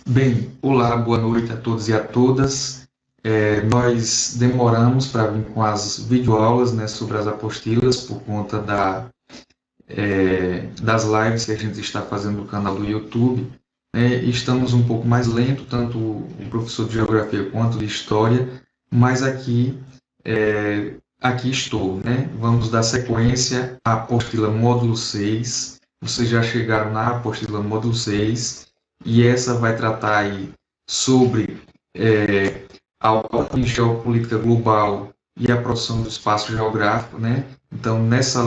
Bem, olá, boa noite a todos e a todas. Nós demoramos para vir com as videoaulas, né, sobre as apostilas por conta das lives que a gente está fazendo no canal do YouTube. Estamos um pouco mais lento, tanto o professor de Geografia quanto de História, mas aqui estou, né? Vamos dar sequência à apostila módulo 6. Vocês já chegaram na apostila módulo 6. E essa vai tratar aí sobre a ordem geopolítica global e a produção do espaço geográfico, né? Então, nessa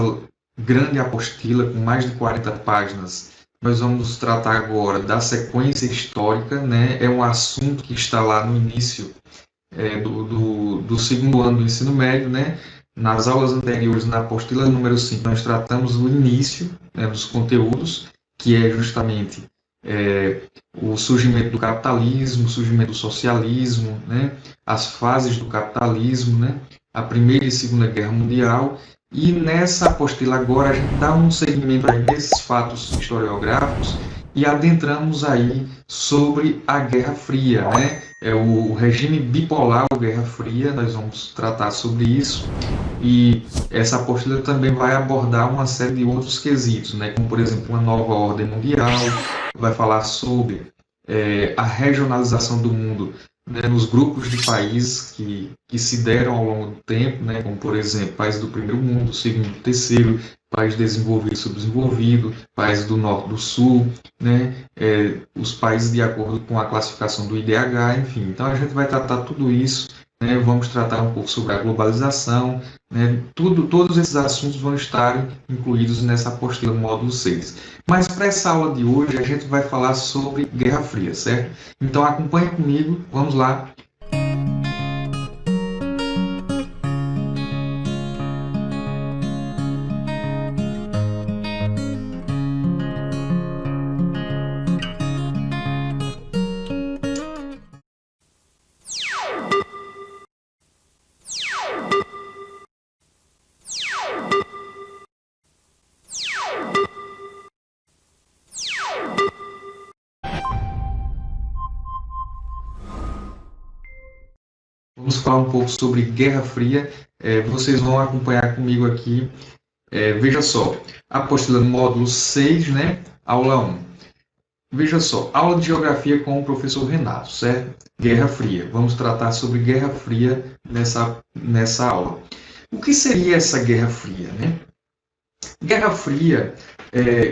grande apostila, com mais de 40 páginas, nós vamos tratar agora da sequência histórica, né? É um assunto que está lá no início do segundo ano do ensino médio, né? Nas aulas anteriores, na apostila número 5, nós tratamos do início, né, dos conteúdos, que é justamente o surgimento do capitalismo, o surgimento do socialismo, né, as fases do capitalismo, né, a Primeira e Segunda Guerra Mundial, e nessa apostila agora a gente dá um segmento aí desses fatos historiográficos e adentramos aí sobre a Guerra Fria, né, o regime bipolar ou Guerra Fria, nós vamos tratar sobre isso, e essa apostila também vai abordar uma série de outros quesitos, né, como por exemplo uma nova ordem mundial, vai falar sobre a regionalização do mundo, né, nos grupos de países que se deram ao longo do tempo, né, como por exemplo países do primeiro mundo, segundo, terceiro, país desenvolvido e subdesenvolvido, países do norte, do sul, né, os países de acordo com a classificação do IDH, enfim. Então a gente vai tratar tudo isso, né, vamos tratar um pouco sobre a globalização, né, todos esses assuntos vão estar incluídos nessa apostila módulo 6. Mas para essa aula de hoje a gente vai falar sobre Guerra Fria, certo? Então acompanhe comigo, vamos lá. Vamos falar um pouco sobre Guerra Fria. Vocês vão acompanhar comigo aqui. Veja só, apostila no módulo 6, né? Aula 1. Veja só, aula de Geografia com o professor Renato, certo? Guerra Fria. Vamos tratar sobre Guerra Fria nessa aula. O que seria essa Guerra Fria, né? Guerra Fria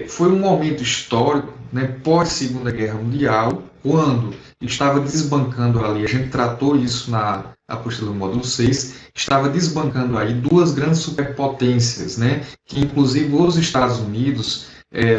foi um momento histórico, né, pós-Segunda Guerra Mundial, quando estava desbancando ali, a gente tratou isso na apostila do módulo 6, estava desbancando aí duas grandes superpotências, né, que inclusive os Estados Unidos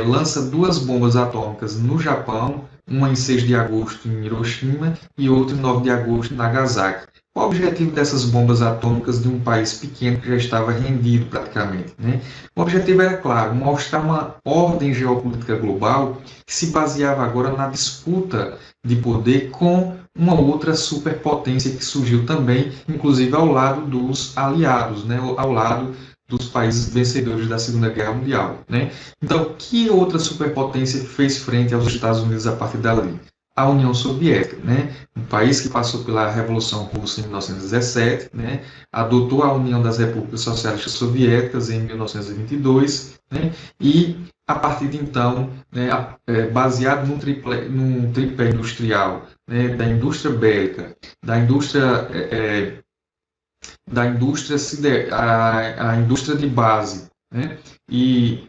lança duas bombas atômicas no Japão, uma em 6 de agosto em Hiroshima e outra em 9 de agosto em Nagasaki. Qual o objetivo dessas bombas atômicas de um país pequeno que já estava rendido praticamente, né? O objetivo era, claro, mostrar uma ordem geopolítica global que se baseava agora na disputa de poder com uma outra superpotência que surgiu também, inclusive ao lado dos aliados, né? Ao lado dos países vencedores da Segunda Guerra Mundial, né? Então, que outra superpotência fez frente aos Estados Unidos a partir dali? A União Soviética, né? Um país que passou pela Revolução Russa em 1917, né? Adotou a União das Repúblicas Socialistas Soviéticas em 1922, né? E a partir de então, né, baseado num tripé industrial, né, da indústria bélica, a indústria de base, né, e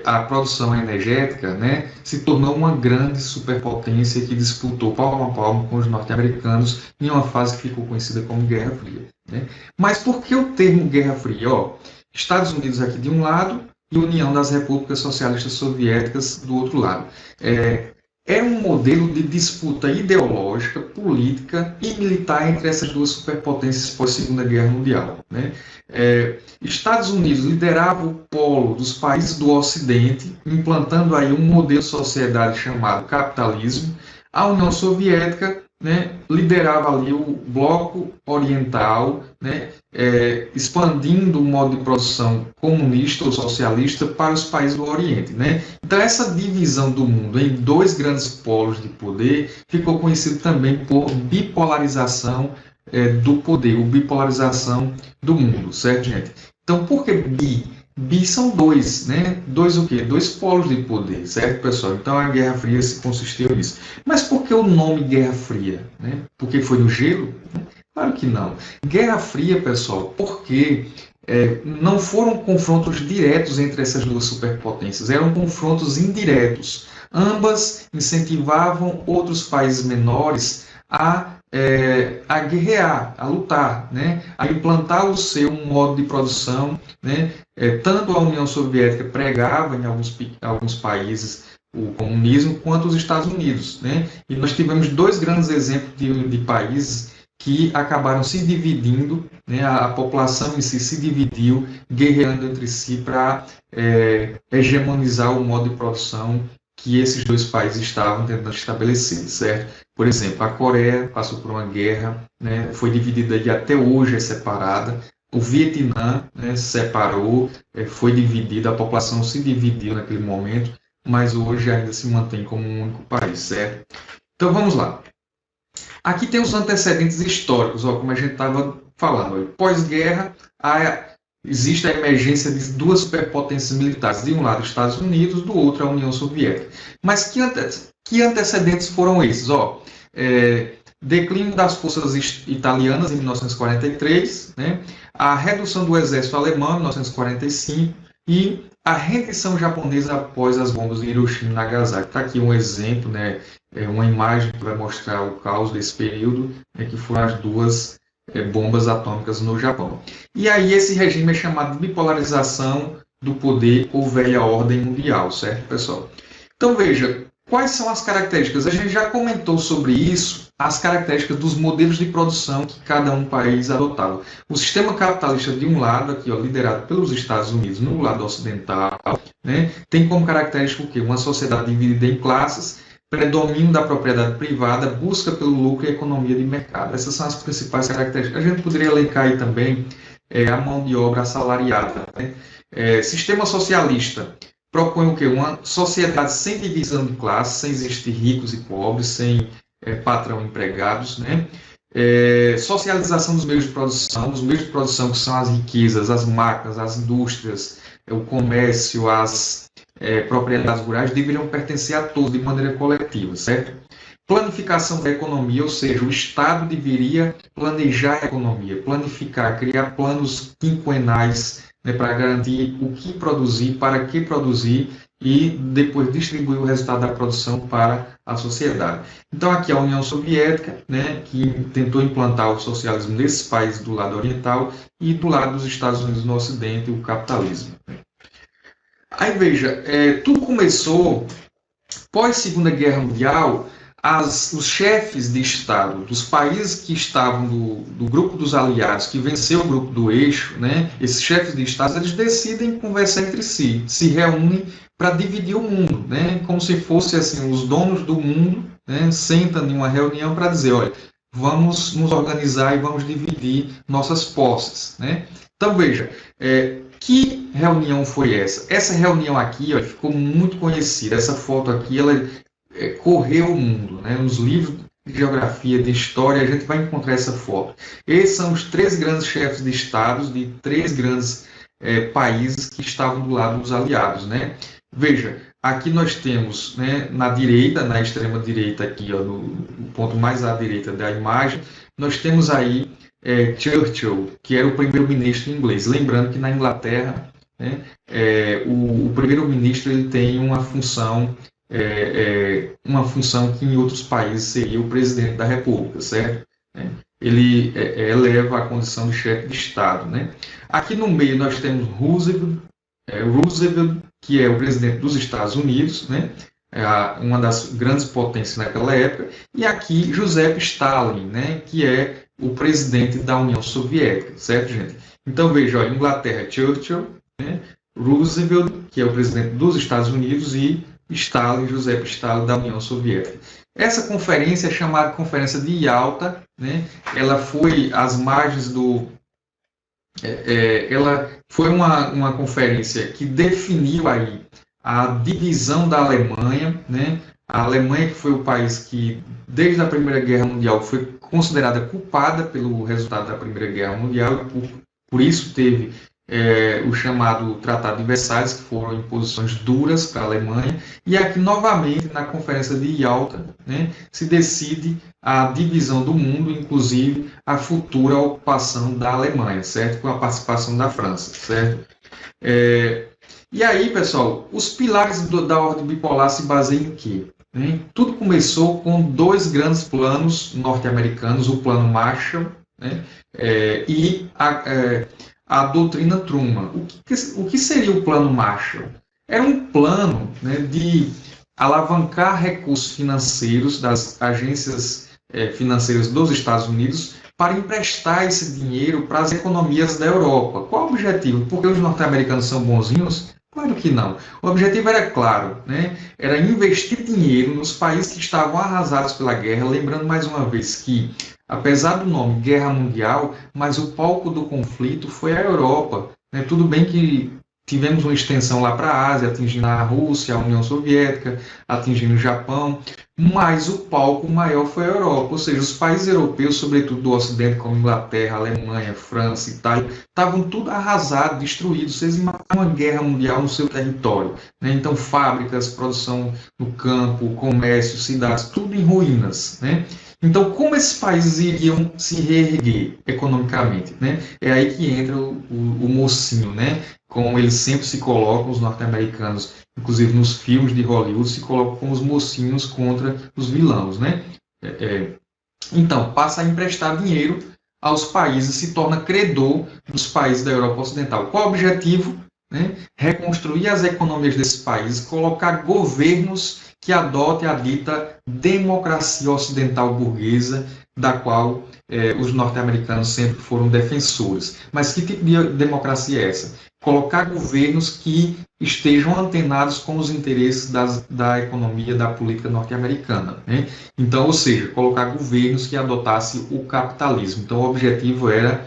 a produção energética, né, se tornou uma grande superpotência que disputou palmo a palmo com os norte-americanos em uma fase que ficou conhecida como Guerra Fria, né? Mas por que o termo Guerra Fria? Estados Unidos aqui de um lado e União das Repúblicas Socialistas Soviéticas do outro lado. É um modelo de disputa ideológica, política e militar entre essas duas superpotências pós-Segunda Guerra Mundial, né? Estados Unidos liderava o polo dos países do Ocidente, implantando aí um modelo de sociedade chamado capitalismo. A União Soviética né, liderava ali o bloco oriental, né, expandindo o modo de produção comunista ou socialista para os países do Oriente, né? Então, essa divisão do mundo em dois grandes polos de poder ficou conhecido também por bipolarização do poder, ou bipolarização do mundo, certo, gente? Então, por que bi? Bi são dois, né? Dois o quê? Dois polos de poder, certo, pessoal? Então, a Guerra Fria se consistiu nisso. Mas por que o nome Guerra Fria? Né? Porque foi no gelo? Claro que não. Guerra Fria, pessoal, porque não foram confrontos diretos entre essas duas superpotências, eram confrontos indiretos. Ambas incentivavam outros países menores a guerrear, a lutar, né? A implantar o seu modo de produção, né? Tanto a União Soviética pregava em alguns países o comunismo, quanto os Estados Unidos, né? E nós tivemos dois grandes exemplos de países que acabaram se dividindo, né? A população em si se dividiu, guerreando entre si para hegemonizar o modo de produção que esses dois países estavam tentando estabelecer, certo? Por exemplo, a Coreia passou por uma guerra, né? Foi dividida e até hoje é separada. O Vietnã, né, se separou, foi dividida, a população se dividiu naquele momento, mas hoje ainda se mantém como um único país, certo? Então vamos lá. Aqui tem os antecedentes históricos, ó, como a gente estava falando. Pós-guerra, existe a emergência de duas superpotências militares. De um lado, os Estados Unidos, do outro, a União Soviética. Mas que antecedentes foram esses? Ó, declínio das forças italianas em 1943, né? A redução do exército alemão em 1945 e a rendição japonesa após as bombas de Hiroshima e Nagasaki. Está aqui um exemplo, né? Uma imagem que vai mostrar o caos desse período, né? Que foram as duas bombas atômicas no Japão. E aí esse regime é chamado de bipolarização do poder ou velha ordem mundial, certo, pessoal? Então veja, quais são as características? A gente já comentou sobre isso, as características dos modelos de produção que cada país adotava. O sistema capitalista, de um lado, aqui, ó, liderado pelos Estados Unidos, no lado ocidental, né, tem como característica o quê? Uma sociedade dividida em classes, predomínio da propriedade privada, busca pelo lucro e economia de mercado. Essas são as principais características. A gente poderia elencar aí também a mão de obra assalariada, né? Sistema socialista propõe o quê? Uma sociedade sem divisão de classe, sem existir ricos e pobres, sem patrão e empregados, né? Socialização dos meios de produção, que são as riquezas, as máquinas, as indústrias, o comércio, as propriedades rurais, deveriam pertencer a todos de maneira coletiva, certo? Planificação da economia, ou seja, o Estado deveria planejar a economia, planificar, criar planos quinquenais, né, para garantir o que produzir, para que produzir e depois distribuir o resultado da produção para a sociedade. Então, aqui a União Soviética, né, que tentou implantar o socialismo nesses países do lado oriental e do lado dos Estados Unidos no Ocidente, o capitalismo. Aí, veja, tudo começou pós-Segunda Guerra Mundial. Os chefes de Estado dos países que estavam do grupo dos aliados, que venceu o grupo do eixo, né, esses chefes de Estado, eles decidem conversar entre si, se reúnem para dividir o mundo, né, como se fossem assim, os donos do mundo, né, sentam em uma reunião para dizer, olha, vamos nos organizar e vamos dividir nossas posses, né? Então, veja, que reunião foi essa? Essa reunião aqui, ó, ficou muito conhecida, essa foto aqui, ela correu o mundo, né? Nos livros de geografia, de história, a gente vai encontrar essa foto. Esses são os três grandes chefes de estados de três grandes países que estavam do lado dos aliados, né? Veja, aqui nós temos, né, na direita, na extrema direita aqui, ó, no ponto mais à direita da imagem, nós temos aí Churchill, que era o primeiro-ministro inglês. Lembrando que na Inglaterra, né, o primeiro-ministro ele tem uma função que em outros países seria o presidente da República, certo? Ele eleva a condição de chefe de Estado, né? Aqui no meio nós temos Roosevelt, que é o presidente dos Estados Unidos, né? Uma das grandes potências naquela época, e aqui Joseph Stalin, né? Que é o presidente da União Soviética, certo, gente? Então veja, ó, Inglaterra, Churchill, né? Roosevelt, que é o presidente dos Estados Unidos, e Stalin, Joseph Stalin, da União Soviética. Essa conferência é chamada Conferência de Yalta, né? Ela foi às margens do... ela foi uma conferência que definiu aí a divisão da Alemanha, né? A Alemanha, que foi o país que, desde a Primeira Guerra Mundial, foi considerada culpada pelo resultado da Primeira Guerra Mundial, e por isso teve o chamado Tratado de Versalhes, que foram imposições duras para a Alemanha, e aqui, novamente, na Conferência de Yalta, né, se decide a divisão do mundo, inclusive a futura ocupação da Alemanha, certo? Com a participação da França, certo? E aí, pessoal, os pilares da ordem bipolar se baseiam em quê? Tudo começou com dois grandes planos norte-americanos, o Plano Marshall, né, e a doutrina Truman. O que seria o Plano Marshall? Era um plano, né, de alavancar recursos financeiros das agências financeiras dos Estados Unidos para emprestar esse dinheiro para as economias da Europa. Qual o objetivo? Porque os norte-americanos são bonzinhos? Claro que não. O objetivo era claro, né? Era investir dinheiro nos países que estavam arrasados pela guerra, lembrando mais uma vez que, apesar do nome Guerra Mundial, mas o palco do conflito foi a Europa, né? Tudo bem que tivemos uma extensão lá para a Ásia, atingindo a Rússia, a União Soviética, atingindo o Japão, mas o palco maior foi a Europa, ou seja, os países europeus, sobretudo do Ocidente, como Inglaterra, Alemanha, França, Itália, estavam tudo arrasados, destruídos. Vocês imaginam uma guerra mundial no seu território, né? Então, fábricas, produção no campo, comércio, cidades, tudo em ruínas, né? Então, como esses países iriam se reerguer economicamente, né? É aí que entra o mocinho, né? Como eles sempre se colocam, os norte-americanos, inclusive nos filmes de Hollywood, se colocam como os mocinhos contra os vilões, né? Então, passa a emprestar dinheiro aos países, se torna credor dos países da Europa Ocidental. Qual o objetivo? Né? Reconstruir as economias desses países, colocar governos que adotem a dita democracia ocidental burguesa, da qual os norte-americanos sempre foram defensores. Mas que tipo de democracia é essa? Colocar governos que estejam antenados com os interesses da economia, da política norte-americana, né? Então, ou seja, colocar governos que adotassem o capitalismo. Então, o objetivo era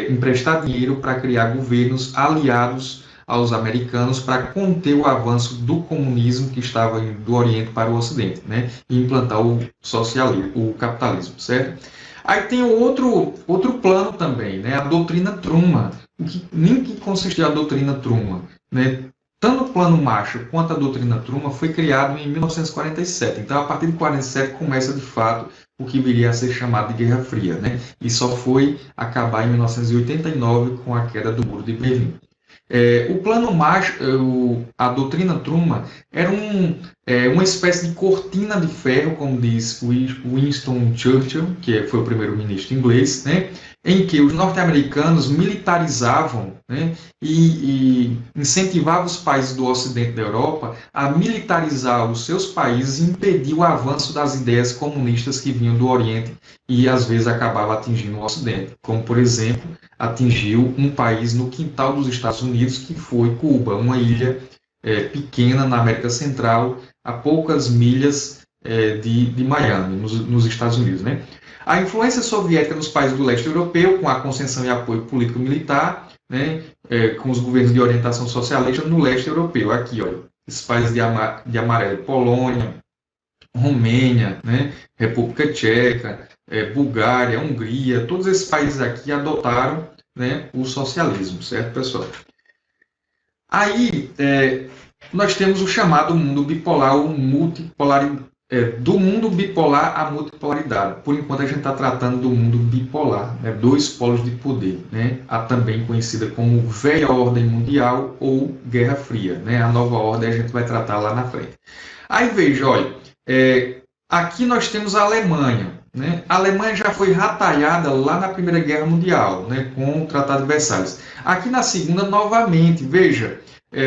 emprestar dinheiro para criar governos aliados aos americanos para conter o avanço do comunismo que estava do Oriente para o Ocidente, né? E implantar o socialismo, o capitalismo, certo? Aí tem outro plano também, né? A doutrina Truman. Nem que consistia a doutrina Truman, né? Tanto o plano Marshall quanto a doutrina Truman foi criado em 1947. Então, a partir de 1947 começa de fato o que viria a ser chamado de Guerra Fria, né? E só foi acabar em 1989 com a queda do Muro de Berlim. O plano Marshall, a doutrina Truman, era uma espécie de cortina de ferro, como diz Winston Churchill, que foi o primeiro-ministro inglês, né, em que os norte-americanos militarizavam, né, e incentivavam os países do Ocidente da Europa a militarizar os seus países e impedir o avanço das ideias comunistas que vinham do Oriente e, às vezes, acabava atingindo o Ocidente, como, por exemplo, atingiu um país no quintal dos Estados Unidos, que foi Cuba, uma ilha pequena na América Central, a poucas milhas de Miami, nos Estados Unidos, né? A influência soviética nos países do leste europeu, com a concessão e apoio político-militar, né, com os governos de orientação socialista no leste europeu. Aqui, olha, esses países de amarelo, Polônia, Romênia, né, República Tcheca, Bulgária, Hungria, todos esses países aqui adotaram, né, o socialismo, certo, pessoal? Aí, nós temos o chamado mundo bipolar, ou do mundo bipolar à multipolaridade. Por enquanto, a gente está tratando do mundo bipolar, né, dois polos de poder, né, a também conhecida como Velha Ordem Mundial ou Guerra Fria, né, a nova ordem a gente vai tratar lá na frente. Aí, veja, olha, aqui nós temos a Alemanha, né? A Alemanha já foi ratalhada lá na Primeira Guerra Mundial, né, com o Tratado de Versalhes. Aqui na Segunda, novamente, veja,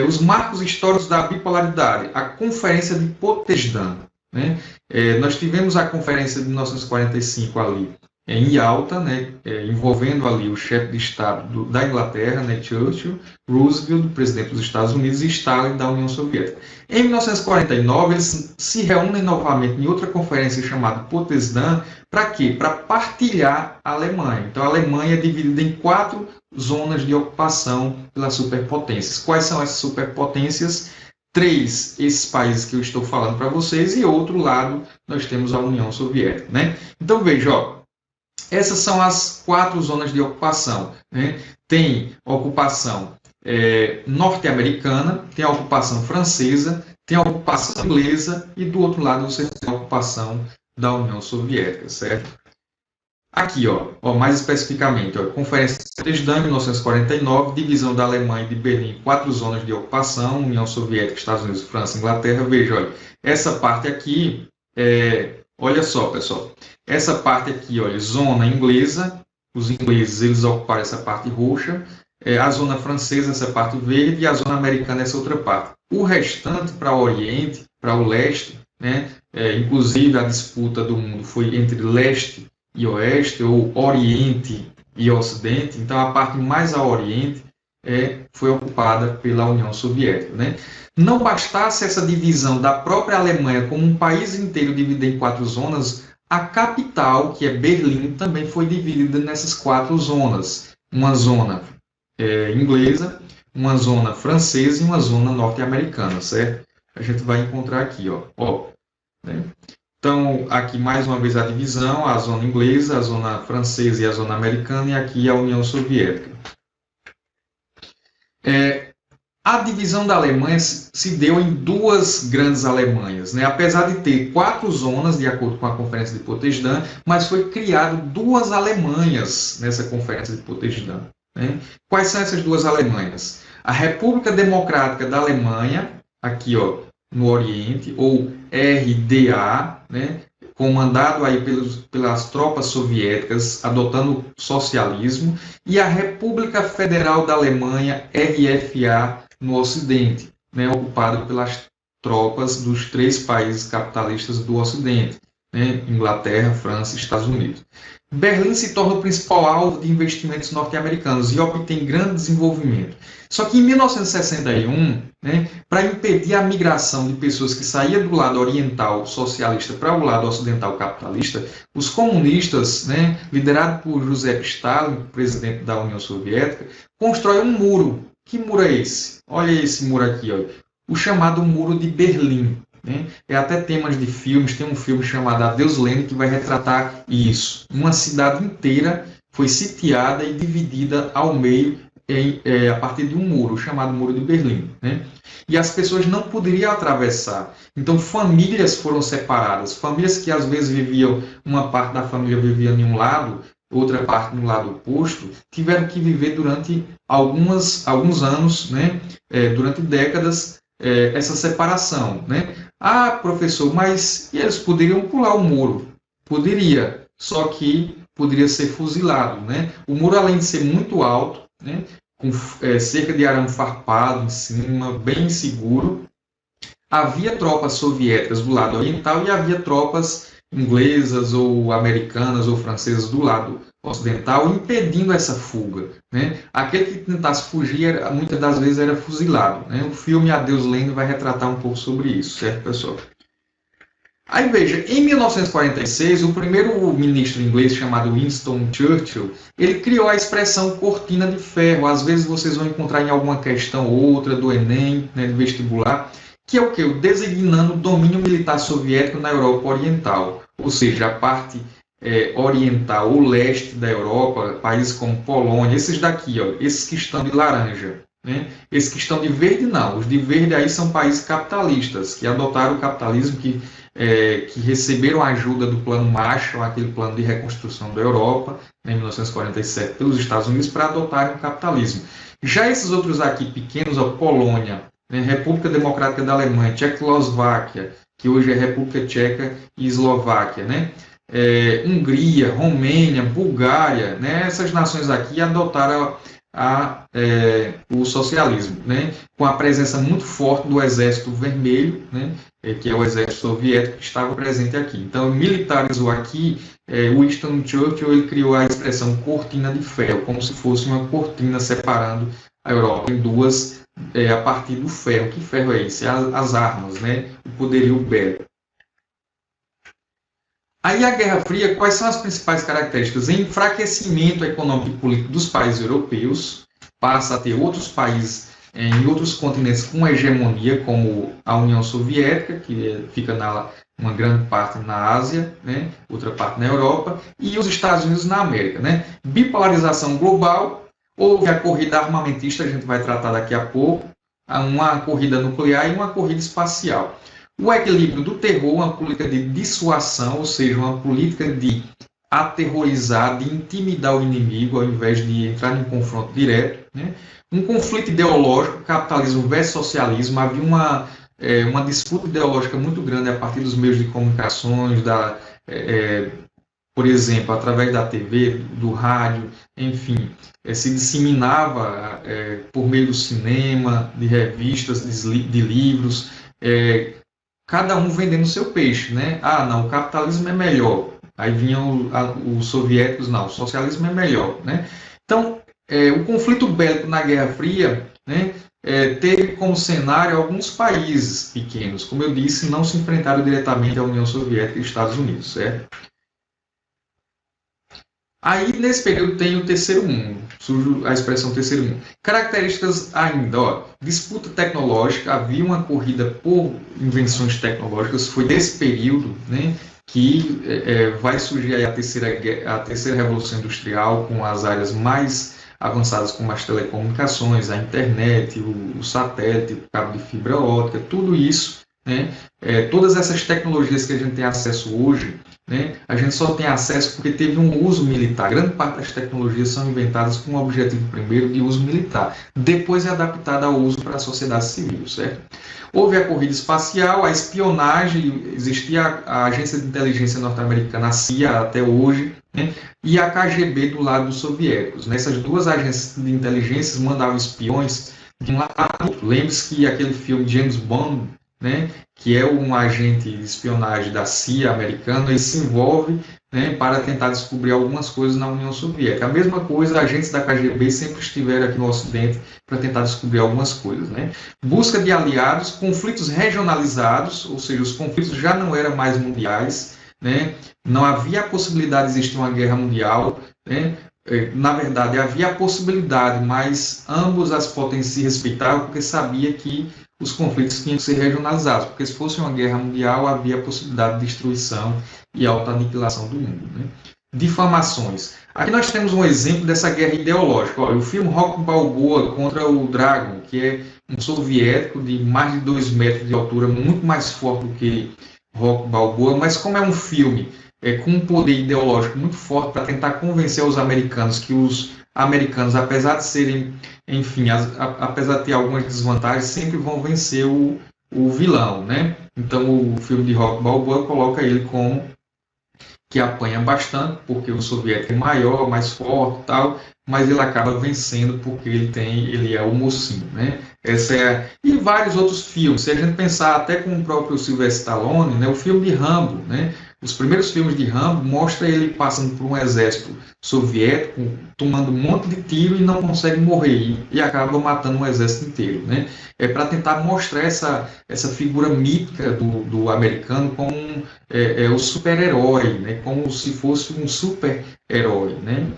os marcos históricos da bipolaridade, a Conferência de Potsdam, né? Nós tivemos a Conferência de 1945 ali, em Yalta, né, envolvendo ali o chefe de Estado da Inglaterra, né, Churchill, Roosevelt, presidente dos Estados Unidos, e Stalin, da União Soviética. Em 1949, eles se reúnem novamente em outra conferência chamada Potsdam. Para quê? Para partilhar a Alemanha. Então, a Alemanha é dividida em 4 zonas de ocupação pelas superpotências. Quais são essas superpotências? 3, esses países que eu estou falando para vocês, e outro lado nós temos a União Soviética, né? Então, veja, ó, essas são as 4 zonas de ocupação, né? Tem a ocupação norte-americana, tem a ocupação francesa, tem a ocupação inglesa e do outro lado você tem a ocupação da União Soviética, certo? Aqui, ó, mais especificamente, ó, Conferência de Potsdam, 1949, divisão da Alemanha e de Berlim em 4 zonas de ocupação, União Soviética, Estados Unidos, França, Inglaterra. Veja, olha, essa parte aqui, olha só, pessoal, essa parte aqui, olha, zona inglesa, os ingleses eles ocuparam essa parte roxa, a zona francesa, essa parte verde, e a zona americana, essa outra parte. O restante, para o Oriente, para o leste, né, inclusive a disputa do mundo foi entre leste e oeste, ou oriente e ocidente. Então, a parte mais a oriente foi ocupada pela União Soviética, né? Não bastasse essa divisão da própria Alemanha como um país inteiro dividido em 4 zonas, a capital, que é Berlim, também foi dividida nessas 4 zonas. Uma zona inglesa, uma zona francesa e uma zona norte-americana, certo? A gente vai encontrar aqui, ó, né? Então, aqui mais uma vez a divisão, a zona inglesa, a zona francesa e a zona americana, e aqui a União Soviética. A divisão da Alemanha se deu em 2 grandes Alemanhas, né? Apesar de ter 4 zonas, de acordo com a Conferência de Potsdam, mas foi criado 2 Alemanhas nessa Conferência de Potsdam, né? Quais são essas 2 Alemanhas? A República Democrática da Alemanha, aqui, ó, no Oriente, ou RDA, né, comandado aí pelas tropas soviéticas, adotando o socialismo, e a República Federal da Alemanha, RFA, no Ocidente, né, ocupado pelas tropas dos 3 países capitalistas do Ocidente, né, Inglaterra, França e Estados Unidos. Berlim se torna o principal alvo de investimentos norte-americanos e obtém grande desenvolvimento. Só que em 1961, né, para impedir a migração de pessoas que saíam do lado oriental socialista para o lado ocidental capitalista, os comunistas, né, liderados por Joseph Stalin, presidente da União Soviética, constroem um muro. Que muro é esse? Olha esse muro aqui, ó, o chamado Muro de Berlim. Né? Até temas de filmes, tem um filme chamado Adeus Lenin que vai retratar isso. Uma cidade inteira foi sitiada e dividida ao meio a partir de um muro, chamado Muro de Berlim. Né? E as pessoas não poderiam atravessar. Então famílias foram separadas. Famílias que às vezes viviam, uma parte da família vivia em um lado, outra parte no lado oposto, tiveram que viver durante alguns anos, né? Durante décadas, essa separação, né? Ah, professor, mas eles poderiam pular o muro? Poderia, só que poderia ser fuzilado, né? O muro, além de ser muito alto, né, com cerca de arame farpado em cima, bem seguro, havia tropas soviéticas do lado oriental e havia tropas inglesas ou americanas ou francesas do lado ocidental, impedindo essa fuga, né? Aquele que tentasse fugir, muitas das vezes era fuzilado, né? O filme Adeus Lenin vai retratar um pouco sobre isso, certo, pessoal? Aí veja, em 1946, o primeiro ministro inglês, chamado Winston Churchill, ele criou a expressão cortina de ferro. Às vezes vocês vão encontrar em alguma questão ou outra do Enem, né, do vestibular, que é o quê? Designando o domínio militar soviético na Europa Oriental, ou seja, a parte oriental, o leste da Europa, países como Polônia, esses daqui, ó, esses que estão de laranja, né? Esses que estão de verde não, os de verde aí são países capitalistas, que adotaram o capitalismo, que receberam a ajuda do Plano Marshall, aquele plano de reconstrução da Europa, em 1947, pelos Estados Unidos, para adotarem o capitalismo. Já esses outros aqui, pequenos, a Polônia, né, República Democrática da Alemanha, Tchecoslováquia, que hoje é República Tcheca e Eslováquia, né? Hungria, Romênia, Bulgária, né? Essas nações aqui adotaram o socialismo, né? Com a presença muito forte do Exército Vermelho, né? que é o exército soviético que estava presente aqui. Então, militarizou aqui. Winston Churchill ele criou a expressão cortina de ferro, como se fosse uma cortina separando a Europa em duas, a partir do ferro. Que ferro é esse? As armas, né? O poderio bélico. Aí a Guerra Fria, quais são as principais características? Enfraquecimento econômico e político dos países europeus, passa a ter outros países em outros continentes com hegemonia, como a União Soviética, que fica uma grande parte na Ásia, né? Outra parte na Europa, e os Estados Unidos na América. Né? Bipolarização global, houve a corrida armamentista, a gente vai tratar daqui a pouco, uma corrida nuclear e uma corrida espacial. O equilíbrio do terror, uma política de dissuasão, ou seja, uma política de aterrorizar, de intimidar o inimigo, ao invés de entrar em confronto direto. Né? Um conflito ideológico, capitalismo versus socialismo, havia uma disputa ideológica muito grande a partir dos meios de comunicações, por exemplo, através da TV, do rádio, enfim, se disseminava por meio do cinema, de revistas, de livros, cada um vendendo seu peixe, né? Ah, não, o capitalismo é melhor. Aí vinham os soviéticos, não, o socialismo é melhor, né? Então, o conflito bélico na Guerra Fria, né, teve como cenário alguns países pequenos, como eu disse, não se enfrentaram diretamente à União Soviética e Estados Unidos, certo? Aí, nesse período, tem o terceiro mundo, surge a expressão terceiro mundo. Características ainda, disputa tecnológica, havia uma corrida por invenções tecnológicas, foi desse período, né, que vai surgir aí a terceira revolução industrial, com as áreas mais avançadas como as telecomunicações, a internet, o satélite, o cabo de fibra ótica, tudo isso, né, todas essas tecnologias que a gente tem acesso hoje, né, a gente só tem acesso porque teve um uso militar. Grande parte das tecnologias são inventadas com o objetivo primeiro de uso militar, depois é adaptada ao uso para a sociedade civil, certo? Houve a corrida espacial, a espionagem, existia a agência de inteligência norte-americana, a CIA até hoje, né, e a KGB do lado dos soviéticos. Essas duas agências de inteligência mandavam espiões de um lado para outro. Lembre-se que aquele filme James Bond, né, que é um agente de espionagem da CIA americana, ele se envolve, né, para tentar descobrir algumas coisas na União Soviética. A mesma coisa, agentes da KGB sempre estiveram aqui no Ocidente para tentar descobrir algumas coisas. Né? Busca de aliados, conflitos regionalizados, ou seja, os conflitos já não eram mais mundiais, né? Não havia a possibilidade de existir uma guerra mundial, né? Na verdade, havia a possibilidade, mas ambos as potências se respeitavam porque sabia que os conflitos tinham que ser regionalizados, porque se fosse uma guerra mundial, havia a possibilidade de destruição e autoaniquilação do mundo. Né? Difamações. Aqui nós temos um exemplo dessa guerra ideológica. Olha, o filme Rocky Balboa contra o Dragon, que é um soviético de mais de 2 metros de altura, muito mais forte do que Rocky Balboa, mas como é um filme com um poder ideológico muito forte para tentar convencer os americanos que os americanos, apesar de serem, enfim, apesar de ter algumas desvantagens, sempre vão vencer o vilão, né? Então o filme de Rocky Balboa coloca ele como que apanha bastante, porque o soviético é maior, mais forte e tal, mas ele acaba vencendo porque ele é o mocinho, né? E vários outros filmes, se a gente pensar até com o próprio Sylvester Stallone, né, o filme de Rambo, né? Os primeiros filmes de Rambo mostram ele passando por um exército soviético, tomando um monte de tiro e não consegue morrer, e acaba matando um exército inteiro, né? É para tentar mostrar essa figura mítica do americano como o super-herói, né? Como se fosse um super-herói, né?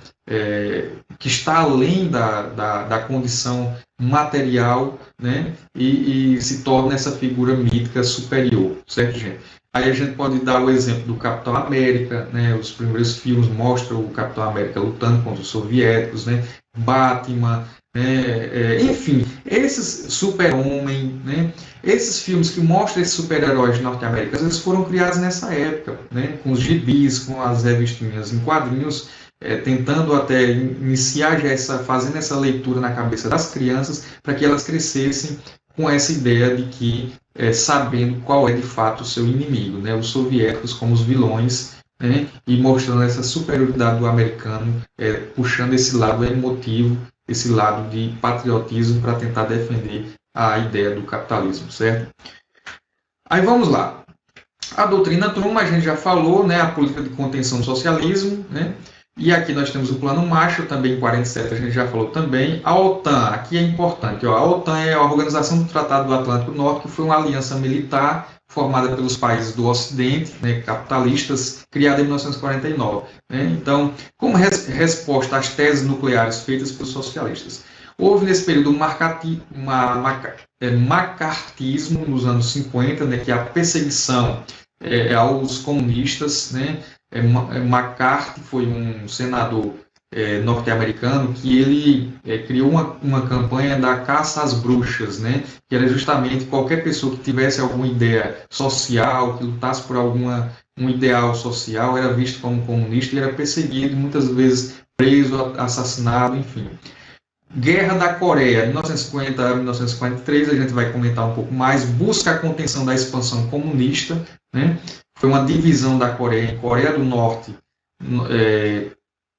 Que está além da condição material, né? E se torna essa figura mítica superior, certo, gente? Aí a gente pode dar o exemplo do Capitão América, né? Os primeiros filmes mostram o Capitão América lutando contra os soviéticos, né? Batman, enfim, esses super-homem, né? Esses filmes que mostram esses super-heróis norte-americanos, eles foram criados nessa época, né? Com os gibis, com as revistinhas em quadrinhos, tentando até iniciar já fazendo essa leitura na cabeça das crianças, para que elas crescessem com essa ideia de que, sabendo qual é de fato o seu inimigo, né? Os soviéticos como os vilões, né? E mostrando essa superioridade do americano, puxando esse lado emotivo, esse lado de patriotismo para tentar defender a ideia do capitalismo, certo? Aí vamos lá. A doutrina Truman, a gente já falou, né, a política de contenção do socialismo, né, e aqui nós temos o Plano Marshall, também em 47 a gente já falou também. A OTAN, aqui é importante, ó, a OTAN é a Organização do Tratado do Atlântico Norte, que foi uma aliança militar formada pelos países do Ocidente, né, capitalistas, criada em 1949. Né? Então, como resposta às teses nucleares feitas pelos socialistas. Houve nesse período um macartismo nos anos 50, né, que é a perseguição aos comunistas, né? McCarthy foi um senador norte-americano que ele criou uma campanha da caça às bruxas, né? Que era justamente qualquer pessoa que tivesse alguma ideia social, que lutasse por um ideal social, era visto como comunista e era perseguido, muitas vezes preso, assassinado, enfim. Guerra da Coreia, 1950 a 1943, a gente vai comentar um pouco mais, busca a contenção da expansão comunista, né? Foi uma divisão da Coreia em Coreia do Norte,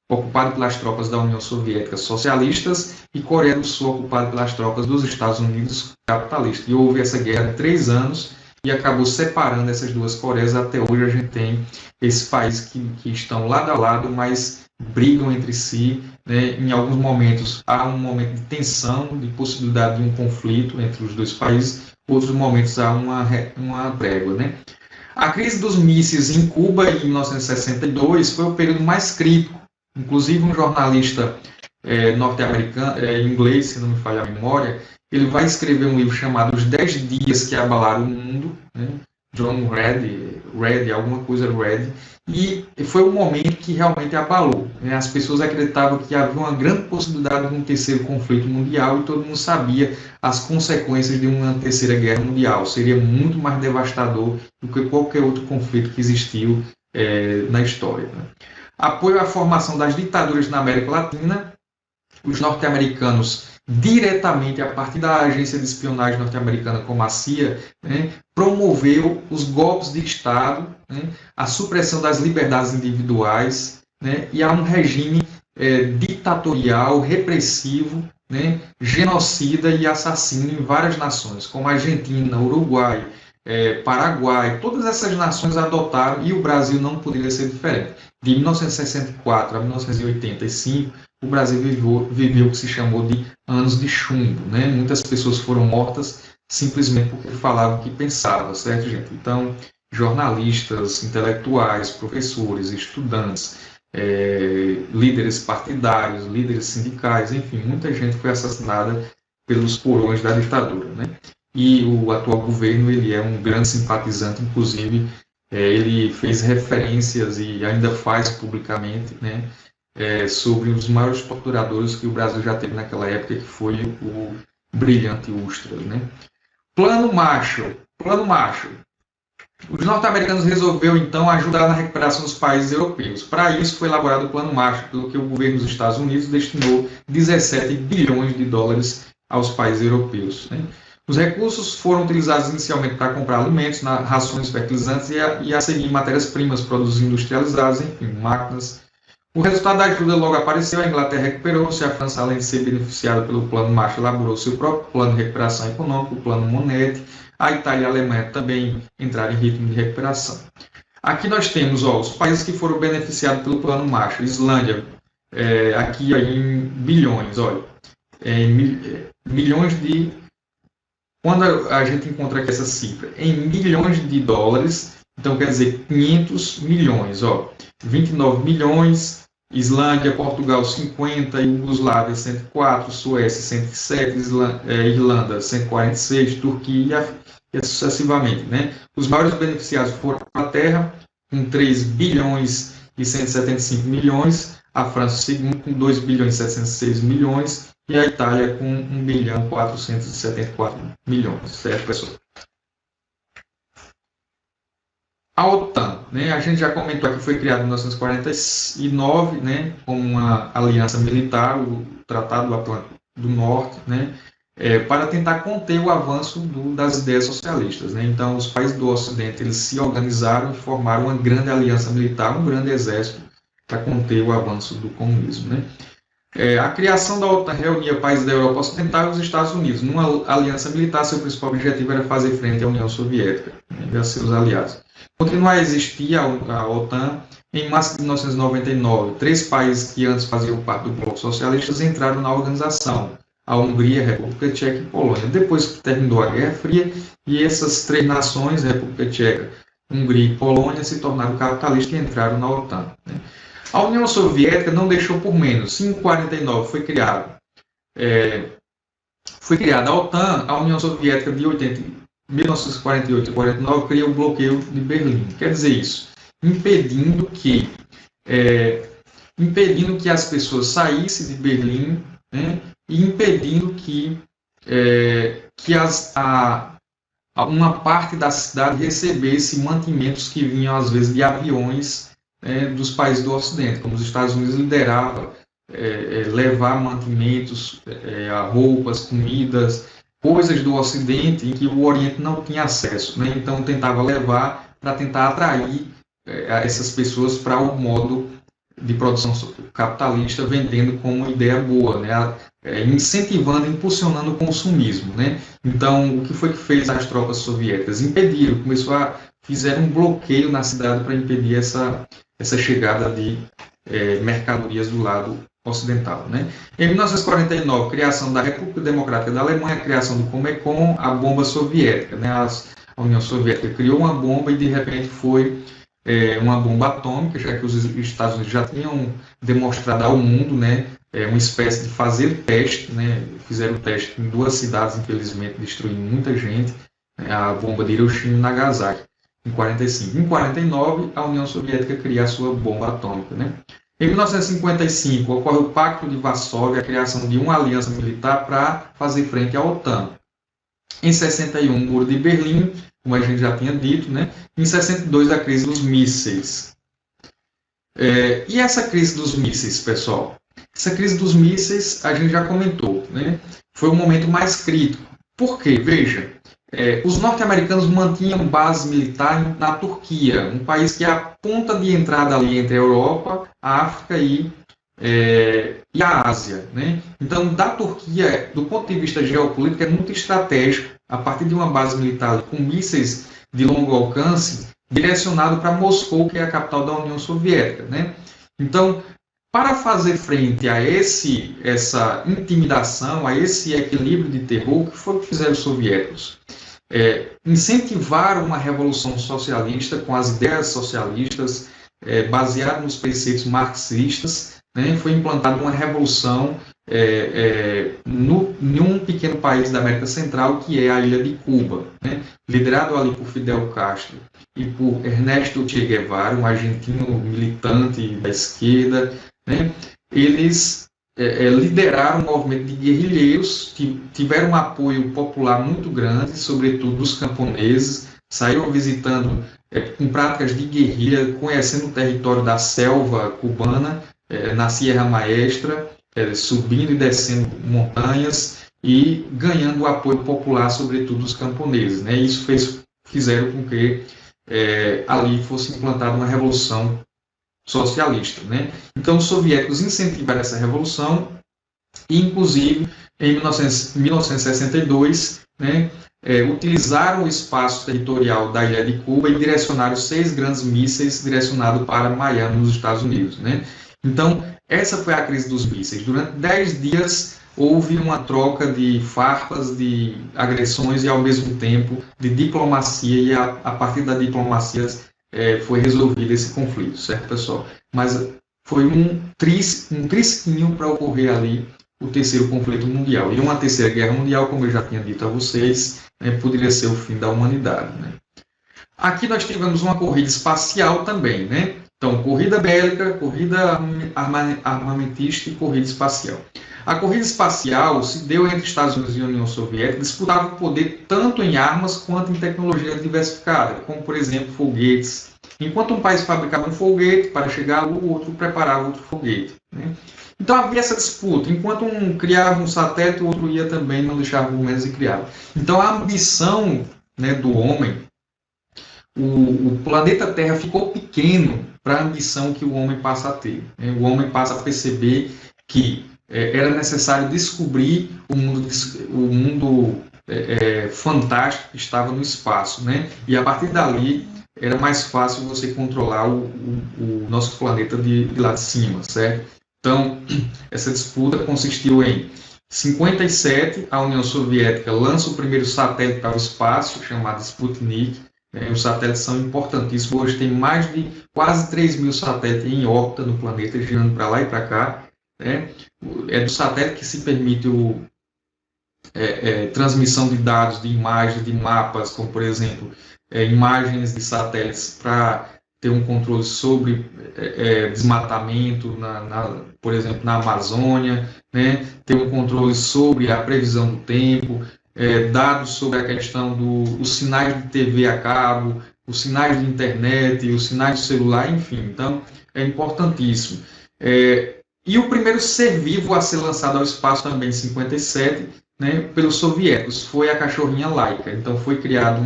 ocupada pelas tropas da União Soviética socialistas, e Coreia do Sul, ocupada pelas tropas dos Estados Unidos capitalistas. E houve essa guerra de 3 anos, e acabou separando essas duas Coreias. Até hoje a gente tem esses países que estão lado a lado, mas brigam entre si, né? Em alguns momentos há um momento de tensão, de possibilidade de um conflito entre os dois países, outros momentos há uma trégua, né? A crise dos mísseis em Cuba, em 1962, foi o período mais crítico. Inclusive, um jornalista norte-americano, inglês, se não me falha a memória, ele vai escrever um livro chamado Os 10 Dias que Abalaram o Mundo, né? John Red, alguma coisa Red, e foi um momento que realmente abalou. Né? As pessoas acreditavam que havia uma grande possibilidade de um terceiro conflito mundial e todo mundo sabia as consequências de uma terceira guerra mundial. Seria muito mais devastador do que qualquer outro conflito que existiu na história. Né? Apoio à formação das ditaduras na América Latina. Os norte-americanos, diretamente a partir da agência de espionagem norte-americana como a CIA, né, promoveu os golpes de Estado, né, a supressão das liberdades individuais, né, e há um regime ditatorial, repressivo, né, genocida e assassino em várias nações, como a Argentina, Uruguai, Paraguai. Todas essas nações adotaram, e o Brasil não poderia ser diferente. De 1964 a 1985, o Brasil viveu o que se chamou de anos de chumbo, né? Muitas pessoas foram mortas simplesmente porque falavam o que pensavam, certo, gente? Então, jornalistas, intelectuais, professores, estudantes, líderes partidários, líderes sindicais, enfim, muita gente foi assassinada pelos porões da ditadura, né? E o atual governo, ele é um grande simpatizante, inclusive, ele fez referências e ainda faz publicamente, né? Sobre os maiores torturadores que o Brasil já teve naquela época, que foi o brilhante Ustra, né? Plano Marshall. Os norte-americanos resolveram, então, ajudar na recuperação dos países europeus. Para isso, foi elaborado o Plano Marshall, pelo que o governo dos Estados Unidos destinou 17 bilhões de dólares aos países europeus, né? Os recursos foram utilizados inicialmente para comprar alimentos, rações fertilizantes e a seguir matérias-primas, produtos industrializados, enfim, máquinas. O resultado da ajuda logo apareceu, a Inglaterra recuperou-se, a França, além de ser beneficiada pelo Plano Marshall, elaborou seu próprio plano de recuperação econômica, o Plano Monetti. A Itália e a Alemanha também entraram em ritmo de recuperação. Aqui nós temos os países que foram beneficiados pelo Plano Marshall. Islândia, aqui em bilhões, olha, milhões de... Quando a gente encontra aqui essa cifra em milhões de dólares, então quer dizer 500 milhões, ó, 29 milhões, Islândia, Portugal 50, Iugoslávia 104, Suécia 107, Irlanda 146, Turquia e sucessivamente, né? Os maiores beneficiados foram a Inglaterra, com 3 bilhões e 175 milhões, a França segundo com 2 bilhões e 706 milhões, e a Itália com 1 bilhão e 474 milhões, certo, pessoal? A OTAN, né, a gente já comentou que foi criada em 1949, né, como uma aliança militar, o Tratado do Atlântico do Norte, né, para tentar conter o avanço das ideias socialistas, né. Então, os países do Ocidente eles se organizaram e formaram uma grande aliança militar, um grande exército para conter o avanço do comunismo, né. A criação da OTAN reunia países da Europa Ocidental e os Estados Unidos. Numa aliança militar, seu principal objetivo era fazer frente à União Soviética, né, e a seus aliados. Continuar a existir a OTAN. Em março de 1999, 3 países que antes faziam parte do bloco socialista entraram na organização: a Hungria, a República Tcheca e a Polônia. Depois que terminou a Guerra Fria, e essas 3 nações, República Tcheca, Hungria e Polônia, se tornaram capitalistas e entraram na OTAN, né? A União Soviética não deixou por menos. Em 1949 foi criada a OTAN. A União Soviética de 1948 e 49 cria o bloqueio de Berlim. Quer dizer isso, impedindo que as pessoas saíssem de Berlim, né, e impedindo que uma parte da cidade recebesse mantimentos que vinham, às vezes, de aviões dos países do Ocidente, como os Estados Unidos lideravam, levar mantimentos, roupas, comidas, coisas do Ocidente em que o Oriente não tinha acesso, né? Então tentava levar para tentar atrair essas pessoas para o modo de produção capitalista, vendendo como uma ideia boa, né? Incentivando, impulsionando o consumismo, né? Então, o que foi que fez as tropas soviéticas? Impediram, fizeram um bloqueio na cidade para impedir essa chegada de mercadorias do lado ocidental, né? Em 1949, criação da República Democrática da Alemanha, criação do Comecon, a bomba soviética, né? A União Soviética criou uma bomba e de repente foi uma bomba atômica, já que os Estados Unidos já tinham demonstrado ao mundo, né, uma espécie de fazer teste, né? Fizeram teste em 2 cidades, infelizmente, destruindo muita gente, né? A bomba de Hiroshima e Nagasaki, em 1945. Em 1949, a União Soviética cria a sua bomba atômica, né? Em 1955, ocorre o Pacto de Varsóvia, a criação de uma aliança militar para fazer frente à OTAN. Em 61, o Muro de Berlim, como a gente já tinha dito, né? Em 62, a crise dos mísseis. E essa crise dos mísseis, pessoal? Essa crise dos mísseis, a gente já comentou, né? Foi o momento mais crítico. Por quê? Veja, os norte-americanos mantinham base militar na Turquia, um país que é a ponta de entrada ali entre a Europa, a África e a Ásia, né? Então, da Turquia, do ponto de vista geopolítico, é muito estratégico, a partir de uma base militar com mísseis de longo alcance, direcionado para Moscou, que é a capital da União Soviética, né? Então, para fazer frente a essa intimidação, a esse equilíbrio de terror, o que foi que fizeram os soviéticos? Incentivaram uma revolução socialista com as ideias socialistas, baseada nos preceitos marxistas, né? Foi implantada uma revolução em um pequeno país da América Central, que é a ilha de Cuba, né? Liderado ali por Fidel Castro e por Ernesto Che Guevara, um argentino militante da esquerda, né? Eles lideraram um movimento de guerrilheiros que tiveram um apoio popular muito grande, sobretudo dos camponeses, saíram visitando com práticas de guerrilha, conhecendo o território da selva cubana, na Sierra Maestra, subindo e descendo montanhas e ganhando o apoio popular, sobretudo dos camponeses, né? Isso fizeram com que ali fosse implantada uma revolução socialista, né? Então, os soviéticos incentivaram essa revolução e, inclusive, em 1962, né, utilizaram o espaço territorial da ilha de Cuba e direcionaram 6 grandes mísseis direcionados para Miami, nos Estados Unidos, né? Então, essa foi a crise dos mísseis. Durante 10 dias, houve uma troca de farpas, de agressões e, ao mesmo tempo, de diplomacia, e a partir da diplomacia foi resolvido esse conflito, certo, pessoal? Mas foi um trisquinho para ocorrer ali o terceiro conflito mundial. E uma terceira guerra mundial, como eu já tinha dito a vocês, poderia ser o fim da humanidade, né? Aqui nós tivemos uma corrida espacial também, né? Então, corrida bélica, corrida armamentista e corrida espacial. A corrida espacial se deu entre Estados Unidos e União Soviética, disputavam o poder tanto em armas quanto em tecnologia diversificada, como, por exemplo, foguetes. Enquanto um país fabricava um foguete para chegar à Lua, o outro preparava outro foguete, né? Então havia essa disputa. Enquanto um criava um satélite, o outro ia também, não deixava por menos e criava. Então a ambição, né, do homem, o planeta Terra ficou pequeno para a ambição que o homem passa a ter, né? O homem passa a perceber que era necessário descobrir o mundo fantástico que estava no espaço, né? E a partir dali era mais fácil você controlar o nosso planeta de lá de cima, certo? Então, essa disputa consistiu em 57, a União Soviética lança o primeiro satélite para o espaço, chamado Sputnik. Os satélites são importantíssimos. Hoje tem mais de quase 3 mil satélites em órbita no planeta, girando para lá e para cá. Né? É do satélite que se permite transmissão de dados, de imagens, de mapas, como, por exemplo, imagens de satélites para ter um controle sobre desmatamento, por exemplo, na Amazônia, né? Ter um controle sobre a previsão do tempo, dados sobre a questão dos sinais de TV a cabo, os sinais de internet, os sinais de celular, enfim. Então, é importantíssimo. E o primeiro ser vivo a ser lançado ao espaço também em 57, né, pelos soviéticos, foi a cachorrinha Laika. Então, foi criada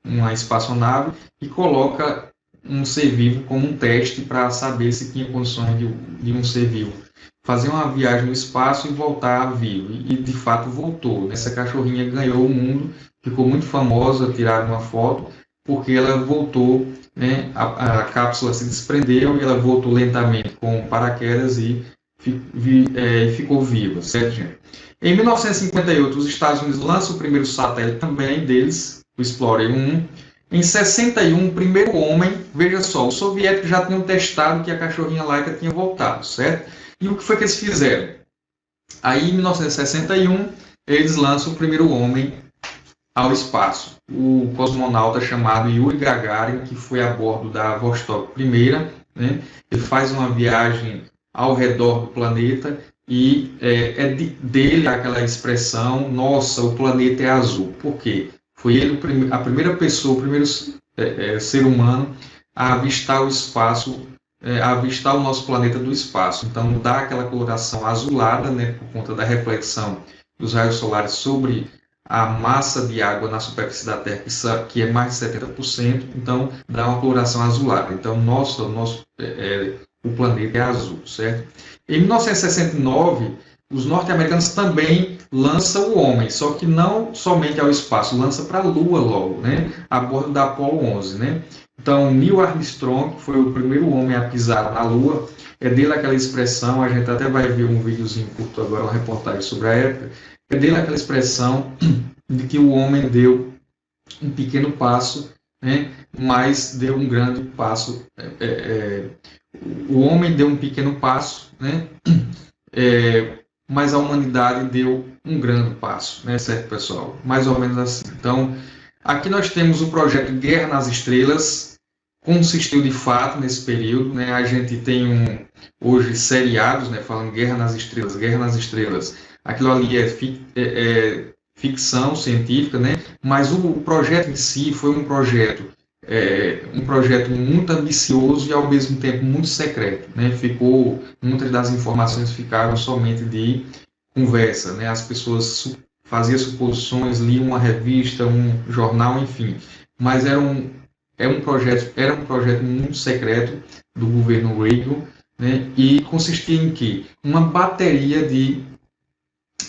uma espaçonave e coloca um ser vivo como um teste para saber se tinha condições de um ser vivo fazer uma viagem no espaço e voltar vivo. E de fato voltou. Essa cachorrinha ganhou o mundo, ficou muito famosa, tiraram uma foto, porque ela voltou, né, a cápsula se desprendeu e ela voltou lentamente com paraquedas e ficou viva, certo, gente? Em 1958, os Estados Unidos lançam o primeiro satélite também deles, o Explorer 1. Em 61, o primeiro homem, veja só, os soviéticos já tinham testado que a cachorrinha Laika tinha voltado, certo? E o que foi que eles fizeram? Aí, em 1961, eles lançam o primeiro homem ao espaço. O cosmonauta chamado Yuri Gagarin, que foi a bordo da Vostok 1, né? Ele faz uma viagem ao redor do planeta e dele aquela expressão, nossa, o planeta é azul. Por quê? Foi ele a primeira pessoa, o primeiro ser humano a avistar o espaço, a avistar o nosso planeta do espaço. Então, dá aquela coloração azulada, né, por conta da reflexão dos raios solares sobre a massa de água na superfície da Terra, que é mais de 70%, então dá uma coloração azulada. Então, o planeta é azul, certo? Em 1969, os norte-americanos também lançam o homem, só que não somente ao espaço, lança para a Lua logo, né? A bordo da Apollo 11, né? Então, Neil Armstrong, que foi o primeiro homem a pisar na Lua, é dele aquela expressão, a gente até vai ver um videozinho curto agora, uma reportagem sobre a época, é dele aquela expressão de que o homem deu um pequeno passo, né? Mas deu um grande passo. O homem deu um pequeno passo, né? Mas a humanidade deu um grande passo, né, certo, pessoal? Mais ou menos assim. Então, aqui nós temos o projeto Guerra nas Estrelas, consistiu de fato nesse período, né? A gente tem hoje seriados, né, falando Guerra nas Estrelas, Guerra nas Estrelas. Aquilo ali é ficção científica, né? Mas o projeto em si foi um projeto muito ambicioso e ao mesmo tempo muito secreto, né? Muitas das informações ficaram somente de conversa, né? As pessoas faziam suposições, liam uma revista, um jornal, enfim. Mas era um projeto muito secreto do governo Reagan, né? E consistia em quê? Uma bateria de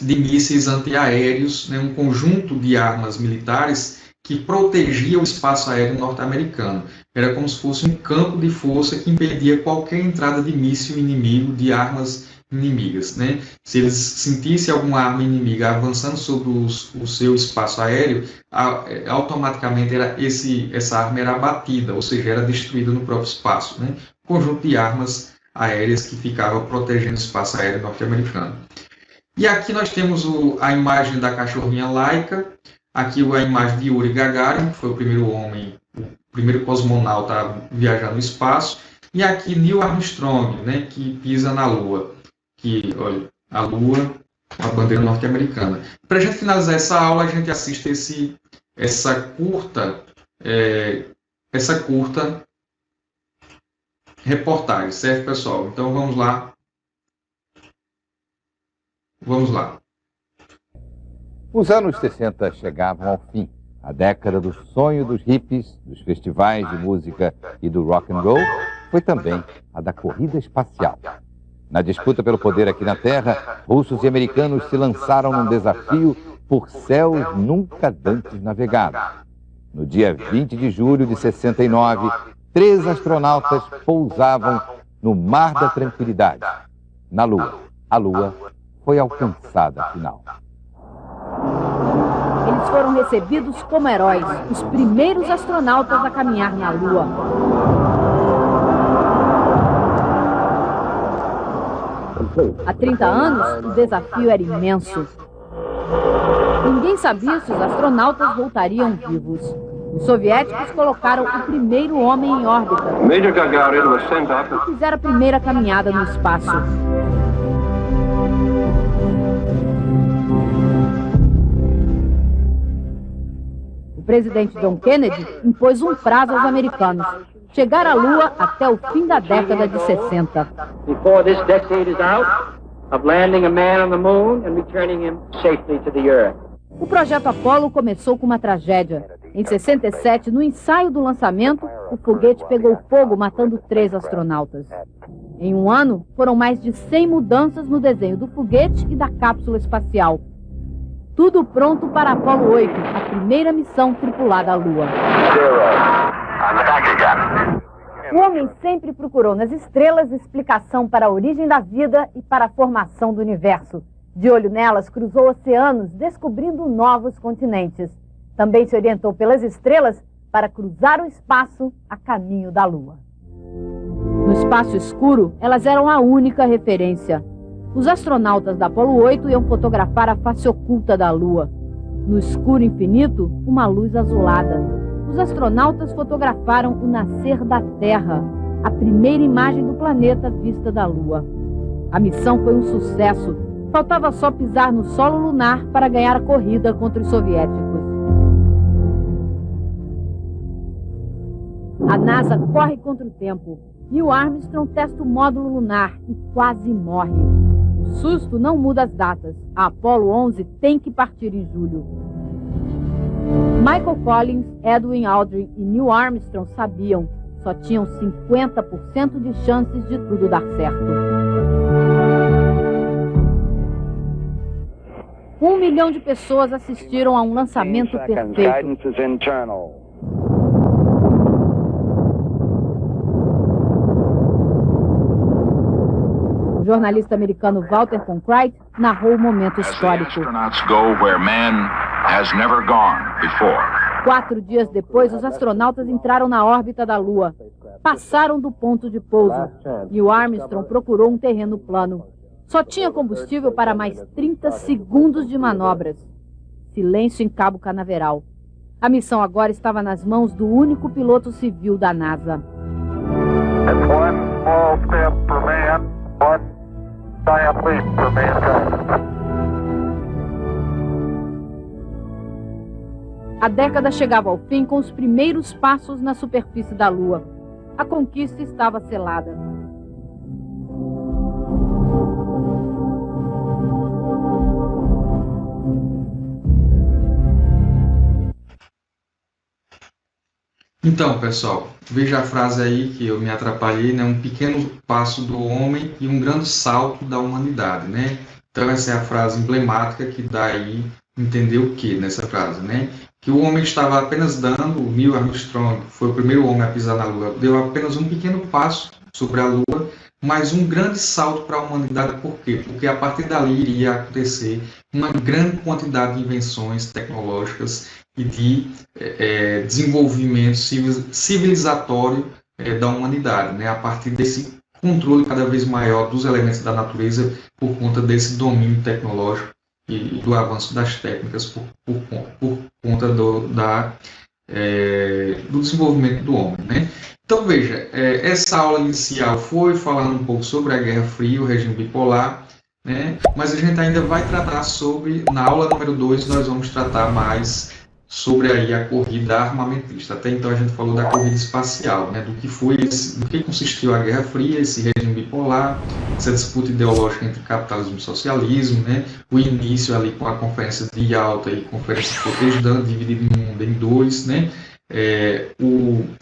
mísseis antiaéreos, né? Um conjunto de armas militares que protegia o espaço aéreo norte-americano. Era como se fosse um campo de força que impedia qualquer entrada de míssil inimigo, de armas inimigas, né? Se eles sentissem alguma arma inimiga avançando sobre o seu espaço aéreo, automaticamente essa arma era abatida, ou seja, era destruída no próprio espaço, né? Um conjunto de armas aéreas que ficava protegendo o espaço aéreo norte-americano. E aqui nós temos a imagem da cachorrinha Laika. Aqui a imagem de Yuri Gagarin, que foi o primeiro homem, o primeiro cosmonauta a viajar no espaço. E aqui Neil Armstrong, né, que pisa na Lua. Olha, a Lua, a bandeira norte-americana. Para a gente finalizar essa aula, a gente assiste essa curta reportagem, certo, pessoal? Então vamos lá. Vamos lá. Os anos 60 chegavam ao fim. A década do sonho dos hippies, dos festivais de música e do rock and roll foi também a da corrida espacial. Na disputa pelo poder aqui na Terra, russos e americanos se lançaram num desafio por céus nunca antes navegados. No dia 20 de julho de 69, 3 astronautas pousavam no Mar da Tranquilidade, na Lua. A Lua foi alcançada afinal. Eles foram recebidos como heróis, os primeiros astronautas a caminhar na Lua. Há 30 anos, o desafio era imenso. Ninguém sabia se os astronautas voltariam vivos. Os soviéticos colocaram o primeiro homem em órbita e fizeram a primeira caminhada no espaço. O presidente John Kennedy impôs um prazo aos americanos: chegar à Lua até o fim da década de 60. Before this decade is out, of landing a man on the moon and returning him safely to the Earth. O projeto Apollo começou com uma tragédia. Em 67, no ensaio do lançamento, o foguete pegou fogo, matando 3 astronautas. Em um ano, foram mais de 100 mudanças no desenho do foguete e da cápsula espacial. Tudo pronto para Apollo 8, a primeira missão tripulada à Lua. O homem sempre procurou nas estrelas explicação para a origem da vida e para a formação do universo. De olho nelas, cruzou oceanos, descobrindo novos continentes. Também se orientou pelas estrelas para cruzar o espaço a caminho da Lua. No espaço escuro, elas eram a única referência. Os astronautas da Apollo 8 iam fotografar a face oculta da Lua. No escuro infinito, uma luz azulada. Os astronautas fotografaram o nascer da Terra, a primeira imagem do planeta vista da Lua. A missão foi um sucesso. Faltava só pisar no solo lunar para ganhar a corrida contra os soviéticos. A NASA corre contra o tempo. Neil Armstrong testa o módulo lunar e quase morre. O susto não muda as datas. A Apollo 11 tem que partir em julho. Michael Collins, Edwin Aldrin e Neil Armstrong sabiam. Só tinham 50% de chances de tudo dar certo. 1 milhão de pessoas assistiram a um lançamento perfeito. O jornalista americano Walter Cronkite narrou o momento histórico. 4 dias depois, os astronautas entraram na órbita da Lua. Passaram do ponto de pouso. Neil Armstrong procurou um terreno plano. Só tinha combustível para mais 30 segundos de manobras. Silêncio em Cabo Canaveral. A missão agora estava nas mãos do único piloto civil da NASA. A década chegava ao fim com os primeiros passos na superfície da Lua. A conquista estava selada. Então, pessoal, veja a frase aí que eu me atrapalhei, né? Um pequeno passo do homem e um grande salto da humanidade, né? Então, essa é a frase emblemática que dá aí entender o que nessa frase, né? Que o homem estava apenas dando, o Neil Armstrong foi o primeiro homem a pisar na Lua, deu apenas um pequeno passo sobre a Lua, mas um grande salto para a humanidade. Por quê? Porque a partir dali iria acontecer uma grande quantidade de invenções tecnológicas e de desenvolvimento civilizatório da humanidade, né? A partir desse controle cada vez maior dos elementos da natureza por conta desse domínio tecnológico e do avanço das técnicas por conta do desenvolvimento do homem, né? Então, veja, essa aula inicial foi falando um pouco sobre a Guerra Fria, o regime bipolar, né? Mas a gente ainda vai tratar sobre, na aula número 2, nós vamos tratar mais sobre aí a corrida armamentista. Até então a gente falou da corrida espacial, né? Do que consistiu a Guerra Fria, esse regime bipolar, essa disputa ideológica entre capitalismo e socialismo, né? O início ali com a Conferência de Yalta e Conferência de Potsdam, dividindo o mundo em 2, né?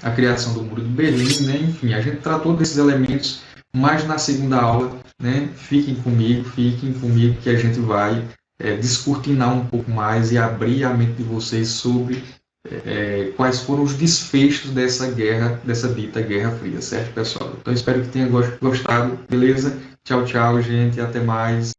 A criação do Muro de Berlim, né? Enfim, a gente tratou desses elementos mas na segunda aula, né, fiquem comigo que a gente vai descortinar um pouco mais e abrir a mente de vocês sobre quais foram os desfechos dessa guerra, dessa dita Guerra Fria, certo, pessoal? Então, espero que tenha gostado, beleza? Tchau, tchau, gente, até mais.